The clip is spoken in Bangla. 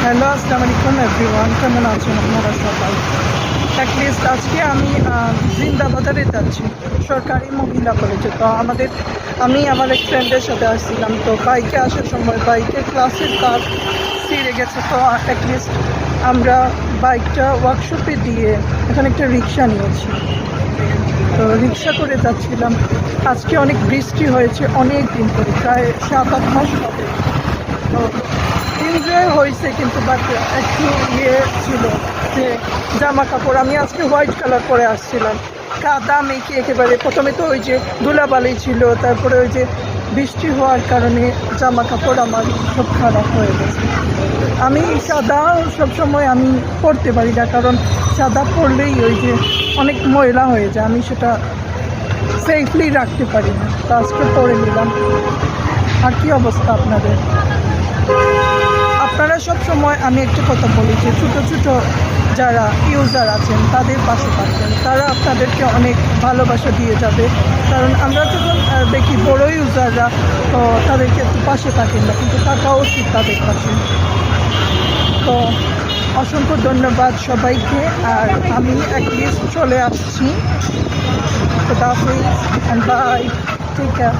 হ্যালো, আসসালামু আলাইকুম এভরিওয়ান। কেমন আছেন আপনারা সবাই? অ্যাটলিস্ট আজকে আমি জিন্দাবাজারে যাচ্ছি, সরকারি মহিলা কলেজে। তো আমি আমার এক ফ্রেন্ডের সাথে আসছিলাম। তো বাইকে আসার সময় বাইকের ক্লাসের কাজ ছিঁড়ে গেছে। তো অ্যাটলিস্ট আমরা বাইকটা ওয়ার্কশপে দিয়ে এখানে একটা রিক্সা নিয়েছি। তো রিক্সা করে যাচ্ছিলাম। আজকে অনেক বৃষ্টি হয়েছে, অনেক দিন ধরে, প্রায় 7-8 মাস হবে। তো এনজয় হয়েছে, কিন্তু বাট একটু ছিল যে জামা কাপড় আমি আজকে হোয়াইট কালার পরে আসছিলাম। কাদা মেখে একেবারে, প্রথমে তো ওই যে ধুলাবালি ছিল, তারপরে ওই যে বৃষ্টি হওয়ার কারণে জামা কাপড় আমার সব খারাপ হয়ে গেছে। আমি সাদা সবসময় আমি পরতে পারি না, কারণ সাদা পরলেই ওই যে অনেক ময়লা হয়ে যায়, আমি সেটা সেফলি রাখতে পারি না। তো আজকে পরে নিলাম। আর কি অবস্থা আপনাদের? আপনারা সব সময়, আমি একটা কথা বলি যে ছোটো ছোটো যারা ইউজার আছেন তাদের পাশে থাকবেন, তারা আপনাদেরকে অনেক ভালোবাসা দিয়ে যাবে। কারণ আমরা যখন দেখি বড় ইউজাররা, তো তাদেরকে একটু পাশে থাকেন না, কিন্তু থাকা উচিত তাদের পাশে। তো অসংখ্য ধন্যবাদ সবাইকে। আর আমি অ্যাটলিস্ট চলে আসছি। খোদা হাফেজ, বাই, টেক কেয়ার।